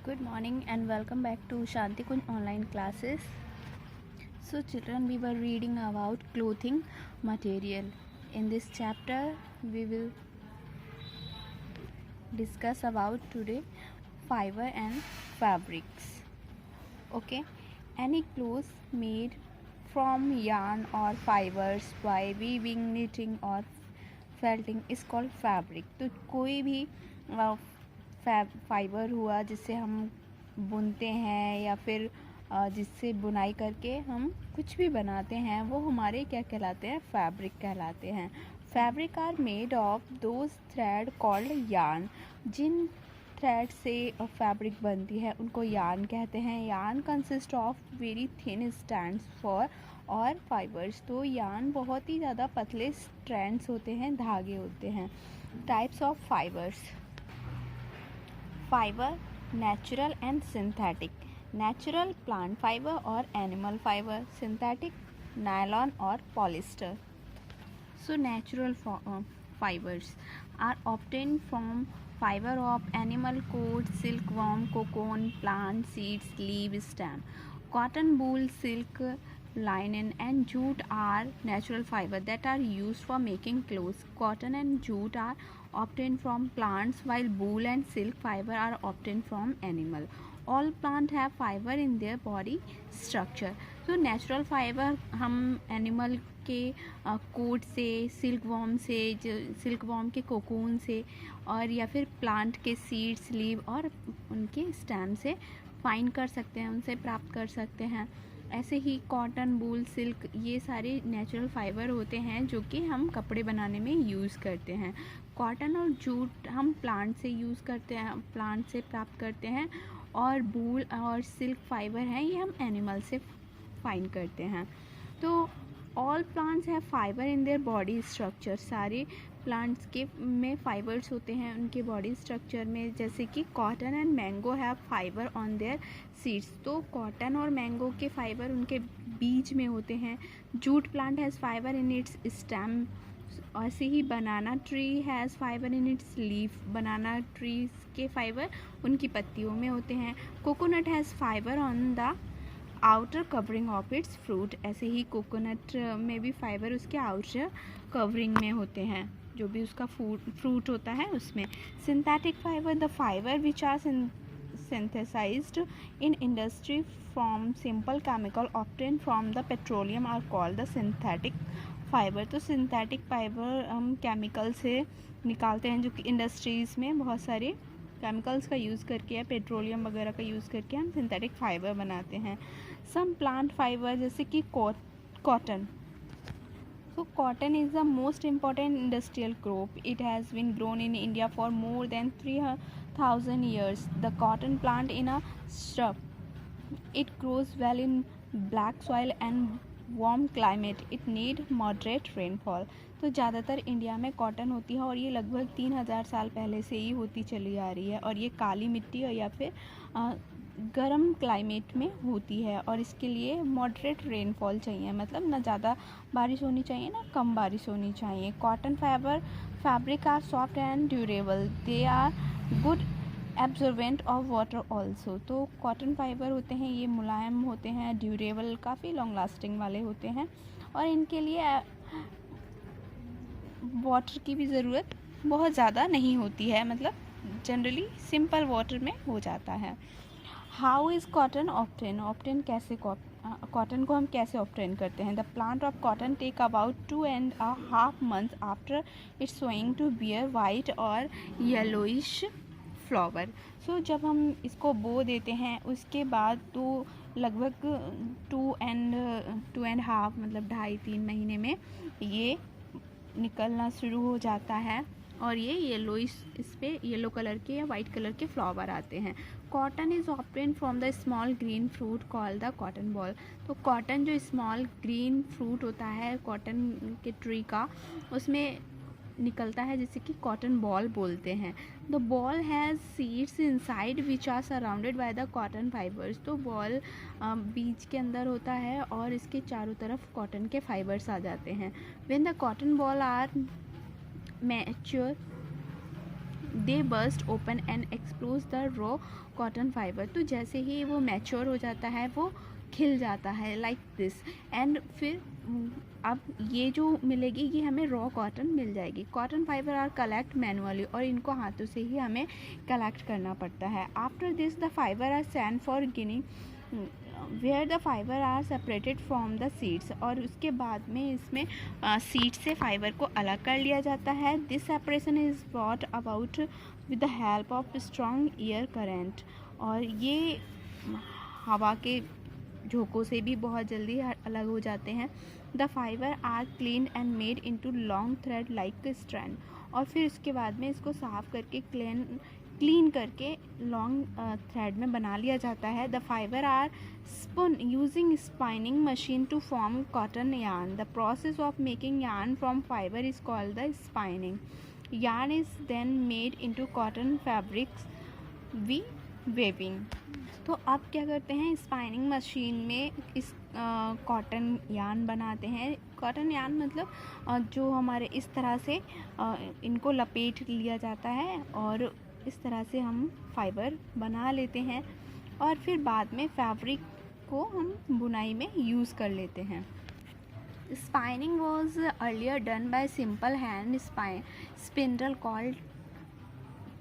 Good morning and welcome back to Shanti Kunj online classes. So children, we were reading about clothing material. In this chapter we will discuss about today fiber and fabrics. Okay, any clothes made from yarn or fibers by weaving, knitting or felting is called fabric. तो कोई भी fibre हुआ जिससे हम बुनते हैं या फिर जिससे बुनाई करके हम कुछ भी बनाते हैं वो हमारे क्या कहलाते हैं, फैब्रिक कहलाते हैं. Fabric are made of those thread called yarn. जिन थ्रेड से फैब्रिक बनती है उनको यार्न कहते हैं. Yarn consist of very thin strands for और फाइबर्स. तो यार्न बहुत ही ज़्यादा पतले स्ट्रैंड्स होते हैं, धागे होते हैं. Types of fibres. Fibre natural and synthetic. Natural plant fibre और एनिमल फाइबर. सिंथेटिक नायलॉन और polyester. So natural fibers are obtained from fiber of animal coat, silkworm, cocoon, plant, seeds, leaf, stem. Cotton, wool, silk, linen and jute are natural fiber that are used for making clothes. Cotton and jute are obtained from plants while wool and silk fiber are obtained from animal. All plant have fiber in their body structure. तो natural fibre हम animal के coat से, silkworm से, silkworm के cocoon से और या फिर प्लांट के सीड्स, लीव और उनके स्टेम से फाइंड कर सकते हैं, उनसे प्राप्त कर सकते हैं. ऐसे ही कॉटन, वूल, सिल्क ये सारे नेचुरल फाइबर होते हैं जो कि हम कपड़े बनाने में यूज़ करते हैं. कॉटन और जूट हम प्लांट से यूज़ करते हैं, प्लांट से प्राप्त करते हैं. और वूल और सिल्क फाइबर हैं ये हम एनिमल से फाइंड करते हैं. तो all plants have fibre in their body structure. सारे प्लांट्स के में फाइबर्स होते हैं उनके बॉडी स्ट्रक्चर में. जैसे कि cotton and mango have fibre on their seeds. तो कॉटन और मैंगो के फाइबर उनके बीज में होते हैं. Jute plant has fibre in its stem. ऐसे ही banana tree has fibre in its leaf. Banana trees के फाइबर उनकी पत्तियों में होते हैं. Coconut has fibre on the outer covering of its fruit. ऐसे ही कोकोनट में भी फाइबर उसके आउटर कवरिंग में होते हैं, जो भी उसका फ्रूट होता है उसमें. Synthetic fibre the fibre which are synthesized in industry from simple chemical obtained from the petroleum are called the synthetic fiber. तो सिंथेटिक फाइबर हम केमिकल से निकालते हैं जो कि इंडस्ट्रीज़ में बहुत सारे केमिकल्स का यूज़ करके या पेट्रोलियम वगैरह का यूज़ करके हम सिंथेटिक फाइबर बनाते हैं. सम प्लांट फाइबर जैसे कि cotton. So cotton is the most important industrial crop. It has been grown in India for more than 3,000 years. The cotton plant in a shrub. It grows well in black soil and warm climate. It need moderate rainfall. तो ज़्यादातर India में cotton होती है और ये लगभग 3,000 साल पहले से ही होती चली आ रही है. और ये काली मिट्टी या फिर गर्म क्लाइमेट में होती है और इसके लिए मॉडरेट रेनफॉल चाहिए. मतलब ना ज़्यादा बारिश होनी चाहिए ना कम बारिश होनी चाहिए. Cotton fabric are soft and durable. They are good absorbent of water also. तो कॉटन फाइबर होते हैं ये मुलायम होते हैं, ड्यूरेबल, काफ़ी लॉन्ग लास्टिंग वाले होते हैं और इनके लिए वाटर की भी ज़रूरत बहुत ज़्यादा नहीं होती है. मतलब जनरली सिंपल वाटर में हो जाता है. हाउ इज़ कॉटन ऑप्टेन कैसे कॉटन को हम कैसे ऑप्टेन करते हैं. The plant of cotton take about 2.5 months after its sowing to bear white और येलोइश फ्लावर. सो जब हम इसको बो देते हैं उसके बाद तो लगभग 2.5 मतलब 2.5-3 महीने में ये निकलना शुरू हो जाता है और ये येलोइश, इस पे येलो कलर के या वाइट कलर के फ्लावर आते हैं. Cotton is obtain from the small green fruit called the cotton ball. तो कॉटन जो स्मॉल ग्रीन फ्रूट होता है कॉटन के ट्री का, उसमें निकलता है जिसे कि कॉटन बॉल बोलते हैं. The ball has seeds inside which are surrounded by the cotton fibres. तो बॉल बीज के अंदर होता है और इसके चारों तरफ कॉटन के फाइबर्स आ जाते हैं. When the cotton ball are mature they burst open and expose the raw cotton fibre. तो जैसे ही वो मैच्योर हो जाता है वो खिल जाता है लाइक दिस। एंड फिर अब ये जो मिलेगी ये हमें रॉ कॉटन मिल जाएगी। Cotton fibre are collect manually, और इनको हाथों से ही हमें कलेक्ट करना पड़ता है। After this the fibre are send for ginning where the fibre are separated from the seeds. और उसके बाद में इसमें सीड से फाइबर को अलग कर लिया जाता है। This separation is brought about with the help of strong air current. और ये हवा के झोंकों से भी बहुत जल्दी अलग हो जाते हैं। The fibre are clean and made into long thread like strand. और फिर उसके बाद में इसको साफ करके क्लीन करके लॉन्ग थ्रेड में बना लिया जाता है। The fibre are spun using spinning machine to form cotton yarn. The process of making yarn from fibre is called the spinning. Yarn is then made into cotton fabrics we weaving. तो अब क्या करते हैं, spinning machine में इस cotton yarn बनाते हैं। Cotton yarn मतलब जो हमारे इस तरह से इनको लपेट लिया जाता है और इस तरह से हम फाइबर बना लेते हैं, और फिर बाद में फैब्रिक को हम बुनाई में यूज़ कर लेते हैं। Spinning was earlier done by simple hand spindle called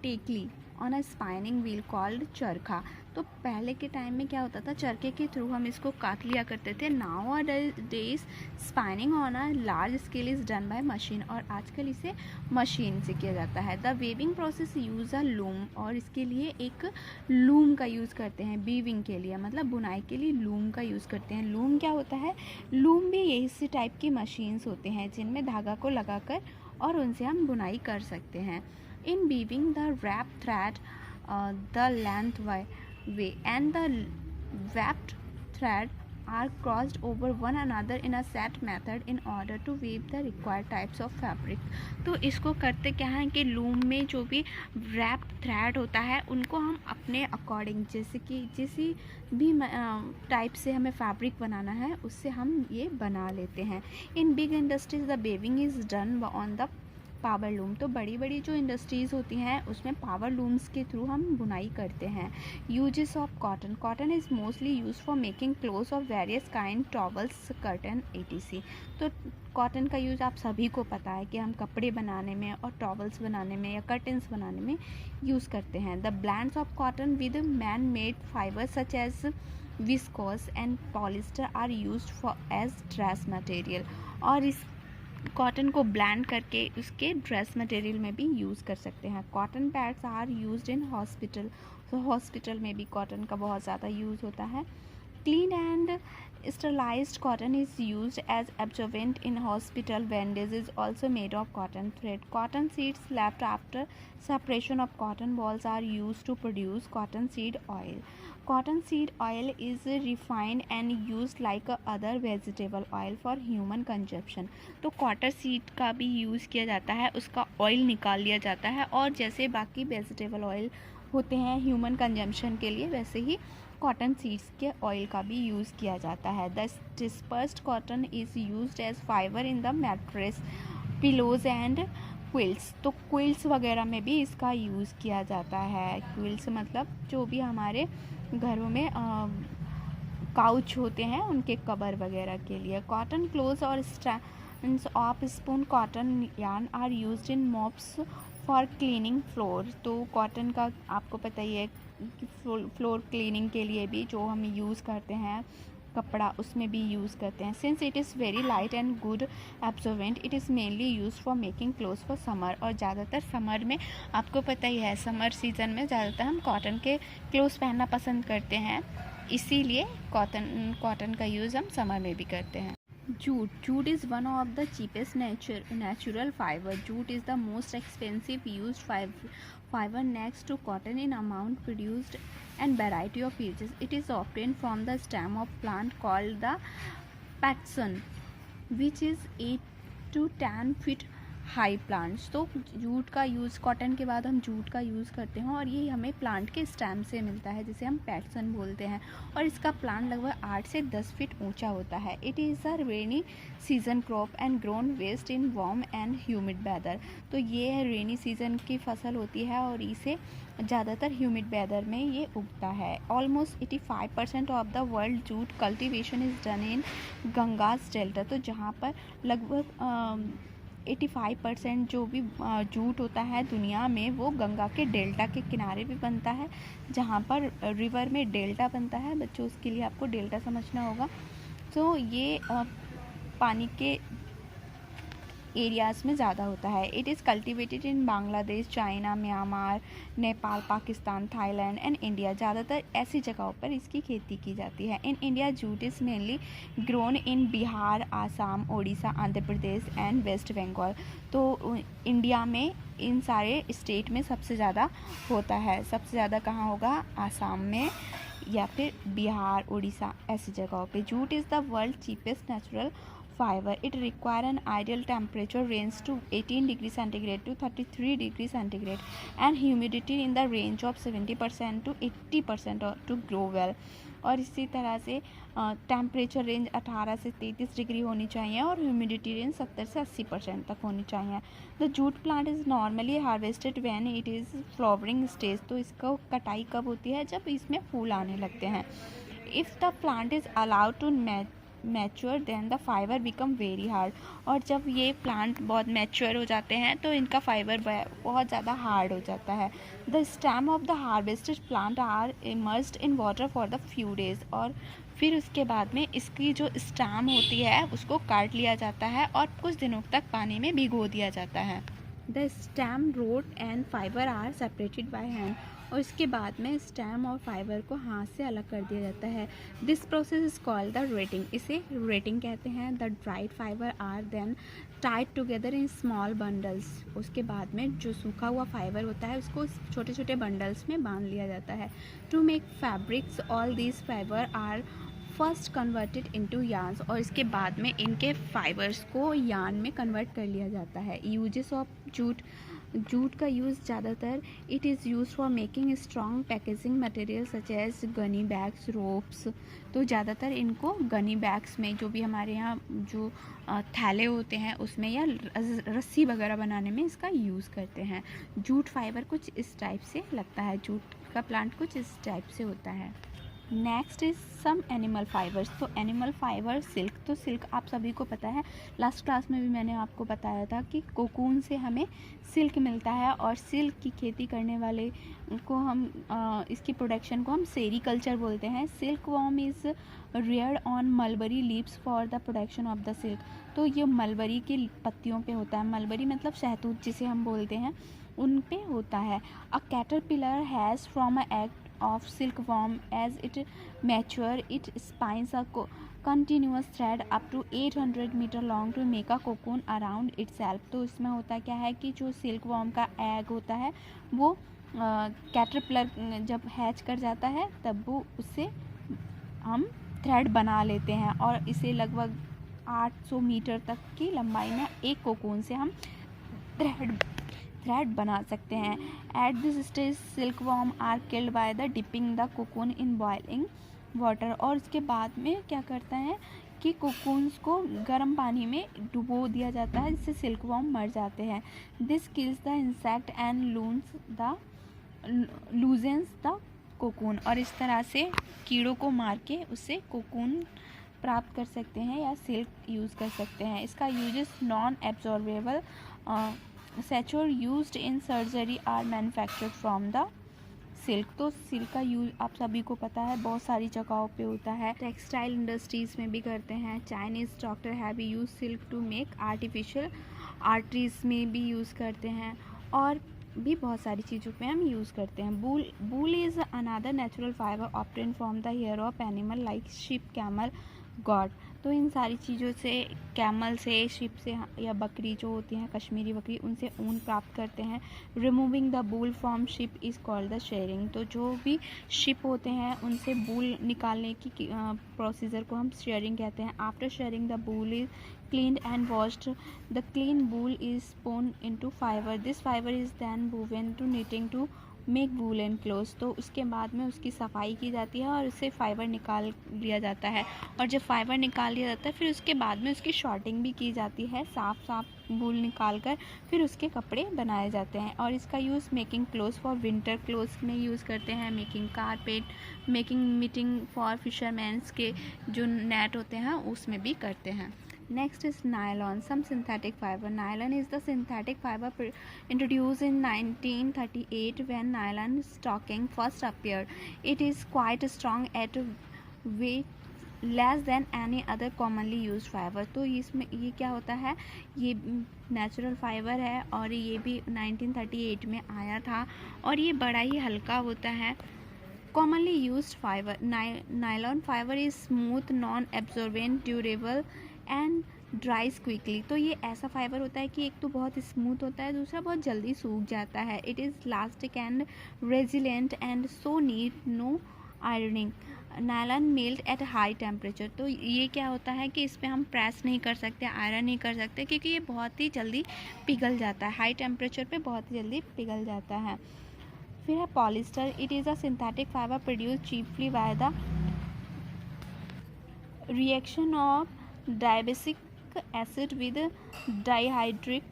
टेकली on a spinning wheel called चरखा। तो पहले के टाइम में क्या होता था, चरखे के थ्रू हम इसको काट लिया करते थे। Now days spinning on a large scale is done by machine, और आजकल इसे मशीन से किया जाता है। The weaving process use a loom, और इसके लिए एक लूम का यूज़ करते हैं। वीविंग के लिए मतलब बुनाई के लिए लूम का यूज़ करते हैं। लूम क्या होता है, लूम भी इसी टाइप की मशीन्स होते हैं जिनमें धागा को लगाकर और उनसे हम बुनाई कर सकते हैं। In weaving, the wrapped thread, the length way and the wrapped thread are crossed over one another in a set method in order to weave the required types of fabric। तो इसको करते क्या है कि लूम में जो भी wrapped thread होता है उनको हम अपने अकॉर्डिंग, जैसे कि जिस भी टाइप से हमें फैब्रिक बनाना है उससे हम ये बना लेते हैं। In big industries the weaving is done on the power loom. तो बड़ी बड़ी जो इंडस्ट्रीज़ होती हैं उसमें पावर लूम्स के थ्रू हम बुनाई करते हैं। Uses of cotton, cotton is mostly use for making clothes of various kind, towels, curtain etc। तो कॉटन का यूज़ आप सभी को पता है कि हम कपड़े बनाने में और टॉवल्स बनाने में या कर्टन्स बनाने में यूज़ करते हैं। The blends of cotton with man made fibre such as viscose and polyester are used for as dress material. और इस कॉटन को ब्लेंड करके उसके ड्रेस मटेरियल में भी यूज़ कर सकते हैं। Cotton pads are used in hospital, तो हॉस्पिटल में भी कॉटन का बहुत ज़्यादा यूज़ होता है। Clean and sterilized cotton is used as absorbent in hospital. Bandage is also made of cotton thread. Cotton seeds left after separation of cotton balls are used to produce cotton seed oil. Cotton seed oil is refined and used like other vegetable oil for human consumption। तो cotton seed का भी use किया जाता है, उसका oil निकाल लिया जाता है, और जैसे बाकी वेजिटेबल ऑयल होते हैं ह्यूमन कंजम्पशन के लिए, वैसे ही कॉटन सीड्स के ऑयल का भी यूज़ किया जाता है। The dispersed cotton is used as fibre in the mattress, pillows and quills. तो क्विल्स वगैरह में भी इसका यूज़ किया जाता है। क्विल्स मतलब जो भी हमारे घरों में काउच होते हैं उनके कवर वगैरह के लिए। कॉटन क्लोथ्स और strands of spun cotton yarn are used in mops for cleaning floor. तो कॉटन का आपको पता ही है कि फ्लोर क्लीनिंग के लिए भी जो हम यूज़ करते हैं कपड़ा, उसमें भी यूज़ करते हैं। Since it is very light and good absorbent, it is mainly use for making clothes for summer. और ज़्यादातर समर में आपको पता ही है, समर सीज़न में ज़्यादातर हम कॉटन के क्लोथ्स पहनना पसंद करते हैं, इसीलिए कॉटन का यूज़ हम समर में भी करते हैं। Jute is one of the cheapest natural fiber. Jute is the most expensive used fiber next to cotton in amount produced and variety of uses. It is obtained from the stem of plant called the patson, which is 8 to 10 feet high plants. तो jute का use, cotton के बाद हम jute का use करते हैं और ये हमें प्लांट के स्टेम से मिलता है जिसे हम पैटर्न बोलते हैं। और इसका प्लांट लगभग 8 से 10 फीट ऊंचा होता है। It is a rainy season crop and grown best in warm and humid weather. तो ये रेनी सीजन की फसल होती है और इसे ज़्यादातर ह्यूमिड वेदर में ये उगता है। Almost 85% of the world jute cultivation is done in Ganges delta. तो जहाँ पर लगभग 85% जो भी जूट होता है दुनिया में वो गंगा के डेल्टा के किनारे भी बनता है। जहाँ पर रिवर में डेल्टा बनता है, बच्चों उसके लिए आपको डेल्टा समझना होगा। तो ये पानी के एरियाज़ में ज़्यादा होता है। It is cultivated in Bangladesh, China, Myanmar, Nepal, Pakistan, Thailand and India. ज़्यादातर ऐसी जगहों पर इसकी खेती की जाती है। In India jute is mainly grown in Bihar, Assam, Odisha, Andhra Pradesh and West Bengal. तो इंडिया में इन सारे स्टेट में सबसे ज़्यादा होता है। सबसे ज़्यादा कहाँ होगा? आसाम में या फिर बिहार, उड़ीसा, ऐसी जगहों पे। Jute is the world cheapest natural fiber. It require an ideal temperature range to 18 degrees centigrade to 33 degrees centigrade and humidity in the range of 70% to 80% to grow well. और इसी तरह से टेम्परेचर रेंज 18 से 33 degree होनी चाहिए और humidity range 70 से 80% तक होनी चाहिए। The jute plant is normally harvested when it is flowering stage. तो इसका कटाई कब होती है? जब इसमें फूल आने लगते हैं। If the plant is allowed to mature then the fibre become very hard. और जब ये प्लांट बहुत मैच्योर हो जाते हैं तो इनका फाइबर बहुत ज़्यादा हार्ड हो जाता है। The stem of the harvested plant are immersed in water for the few days. और फिर उसके बाद में इसकी जो स्टेम होती है उसको काट लिया जाता है और कुछ दिनों तक पानी में भिगो दिया जाता है। The stem, root and fibre are separated by hand. और इसके बाद में स्टेम और फाइबर को हाथ से अलग कर दिया जाता है। This process is called the retting. इसे रेटिंग कहते हैं। The dried fibre are then tied together in small bundles. उसके बाद में जो सूखा हुआ फाइबर होता है उसको छोटे छोटे बंडल्स में बांध लिया जाता है। To make fabrics all these fibre are first converted into yarns. और इसके बाद में इनके फाइबर्स को यार्न में कन्वर्ट कर लिया जाता है। यूजेस ऑफ जूट, जूट का यूज़ ज़्यादातर it is use for making strong packaging material such as gunny bags, ropes. तो ज़्यादातर इनको गनी बैग्स में, जो भी हमारे यहाँ जो थैले होते हैं उसमें, या रस्सी वगैरह बनाने में इसका यूज़ करते हैं। जूट फाइबर कुछ इस टाइप से लगता है। जूट का प्लांट कुछ इस टाइप से होता है। Next is some animal fibres. तो एनिमल फाइबर, सिल्क। तो सिल्क आप सभी को पता है, लास्ट क्लास में भी मैंने आपको बताया था कि कोकून से हमें सिल्क मिलता है। और सिल्क की खेती करने वाले को हम इसकी प्रोडक्शन को हम सेरीकल्चर बोलते हैं। Silk worm is rear on mulberry leaves for the production of the silk. तो ये मलबरी की पत्तियों पे होता है। मलबरी मतलब शहतूत जिसे हम बोलते हैं, उन पे होता है। A caterpillar has from a egg of silkworm as it mature it spins a continuous thread up to 800 meter long to make a cocoon around itself। तो इसमें होता क्या है कि जो सिल्कवॉर्म का एग होता है वो कैटरपिलर जब हैच कर जाता है तब वो उससे हम थ्रेड बना लेते हैं और इसे लगभग 800 मीटर तक की लंबाई में एक कोकून से हम थ्रेड बना सकते हैं। At this stage silkworm are killed by the dipping the cocoon in boiling water. और इसके बाद में क्या करता है कि कोकून्स को गर्म पानी में डुबो दिया जाता है जिससे सिल्कवॉर्म मर जाते हैं। This kills the insect and loosens the cocoon. और इस तरह से कीड़ों को मार के उससे कोकून प्राप्त कर सकते हैं या सिल्क यूज़ कर सकते हैं। इसका uses non absorbable suture used in surgery are manufactured from the silk. तो सिल्क का यूज़ आप सभी को पता है बहुत सारी जगहों पे होता है। टेक्सटाइल इंडस्ट्रीज़ में भी करते हैं। Chinese doctor have use silk to make artificial arteries में भी यूज़ करते हैं और भी बहुत सारी चीज़ों पे हम यूज़ करते हैं। Wool is another natural fibre obtain from the hair of animal like sheep, camel, goat. तो इन सारी चीज़ों से, कैमल से, शिप से या बकरी जो होती हैं कश्मीरी बकरी, उनसे ऊन प्राप्त करते हैं। Removing the wool from sheep is called the shearing. तो जो भी शिप होते हैं उनसे बूल निकालने की प्रोसीजर को हम शेयरिंग कहते हैं। After shearing the wool is cleaned and washed. The clean wool is spun into fiber. This fiber is then woven to knitting to make woollen cloth. तो उसके बाद में उसकी सफाई की जाती है और उससे फ़ाइबर निकाल लिया जाता है। और जब फ़ाइबर निकाल लिया जाता है फिर उसके बाद में उसकी शॉर्टिंग भी की जाती है, साफ वूल निकाल कर फिर उसके कपड़े बनाए जाते हैं। और इसका use making clothes for winter clothes में यूज़ करते हैं, making carpet, making meeting for fisherman's के जो नेट होते हैं उसमें भी करते हैं। Next is nylon, some synthetic fiber. Nylon is the synthetic fiber introduced in 1938 when nylon stocking first appeared. It is quite strong at weight less than any other commonly used fiber. तो इसमें ये क्या होता है, ये natural fibre है और ये भी 1938 में आया था और ये बड़ा ही हल्का होता है। Commonly used fiber, nylon fiber is smooth, non-absorbent, durable and ड्राइज quickly. तो ये ऐसा फाइबर होता है कि एक तो बहुत स्मूथ होता है, दूसरा बहुत जल्दी सूख जाता है। It is elastic and resilient and so need no ironing. Nylon melt at high temperature. तो ये क्या होता है कि इस पर हम प्रेस नहीं कर सकते, आयरन नहीं कर सकते, क्योंकि ये बहुत ही जल्दी पिघल जाता है, हाई टेम्परेचर पे बहुत ही जल्दी पिघल जाता है। फिर है polyester. It is a synthetic fibre produce cheaply by the reaction of diabacic acid with dihydric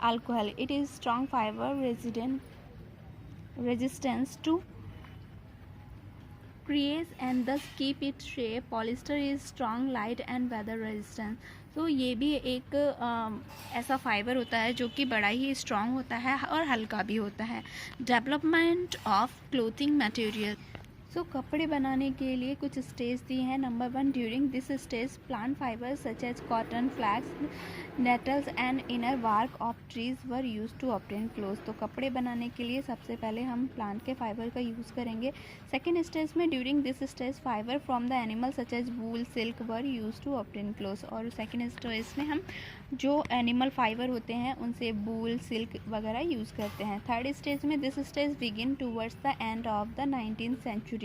alcohol. It is strong fiber resistance to crease and thus keep its shape. Polyester is strong, light and weather resistant. तो ये भी एक ऐसा fibre होता है जो कि बड़ा ही स्ट्रॉन्ग होता है और हल्का भी होता है। Development of clothing material. So कपड़े बनाने के लिए कुछ स्टेज दी हैं। Number 1, during this stage plant fibres such as cotton, flax, nettles and inner bark of trees were use to obtain cloth. तो कपड़े बनाने के लिए सबसे पहले हम प्लांट के फाइबर का यूज़ करेंगे। सेकेंड स्टेज में, during this stage fibre from the animal such as wool, silk were use to obtain cloth. और सेकेंड स्टेज में हम जो एनिमल फाइबर होते हैं उनसे वूल, सिल्क वगैरह यूज़ करते हैं। थर्ड स्टेज में, this stage begin towards the end of the 19th century.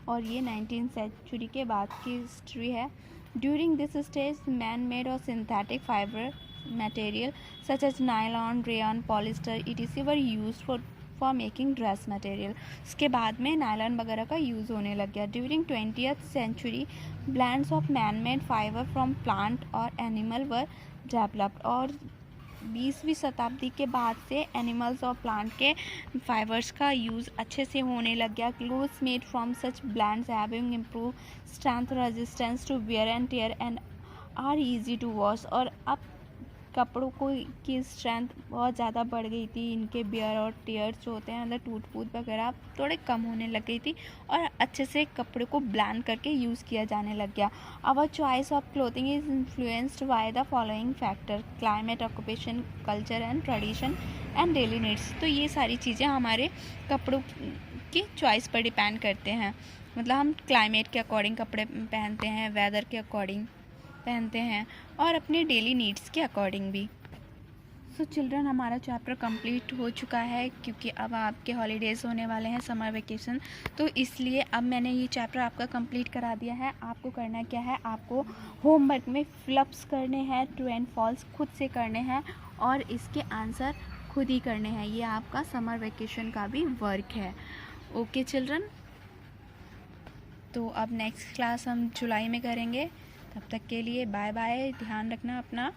और ये 19th सेंचुरी के बाद की हिस्ट्री है। During this stage man made और synthetic fibre material such as nylon, rayon, polyester etc were use for making dress material. उसके बाद में नायलॉन वगैरह का यूज़ होने लग गया। During 20th century blends of man made fibre from plant और एनिमल वर डेवलप्ड। और 20वीं शताब्दी के बाद से एनिमल्स और प्लांट के फाइबर्स का यूज़ अच्छे से होने लग गया। Clothes made from such blends having improve strength, resistance to wear and tear and are easy to wash. और अब कपड़ों को की स्ट्रेंथ बहुत ज़्यादा बढ़ गई थी, इनके बियर और टियर्स जो होते हैं अंदर टूट फूट वगैरह थोड़े कम होने लग गई थी और अच्छे से कपड़े को ब्लेंड करके यूज़ किया जाने लग गया। Our choice of clothing is influenced by the following factor: climate, occupation, culture and tradition and daily needs. तो ये सारी चीज़ें हमारे कपड़ों की चॉइस पर डिपेंड करते हैं। मतलब हम क्लाइमेट के अकॉर्डिंग कपड़े पहनते हैं, वेदर के अकॉर्डिंग पहनते हैं और अपने डेली नीड्स के अकॉर्डिंग भी। सो चिल्ड्रन, हमारा चैप्टर कंप्लीट हो चुका है क्योंकि अब आपके हॉलीडेज़ होने वाले हैं, समर वेकेशन। तो इसलिए अब मैंने ये चैप्टर आपका कंप्लीट करा दिया है। आपको करना क्या है, आपको होमवर्क में फिलअप्स करने हैं, ट्रू एंड फॉल्स खुद से करने हैं और इसके आंसर खुद ही करने हैं। ये आपका समर वेकेशन का भी वर्क है। ओके चिल्ड्रन, तो अब नेक्स्ट क्लास हम जुलाई में करेंगे। तब तक के लिए बाय बाय, ध्यान रखना अपना।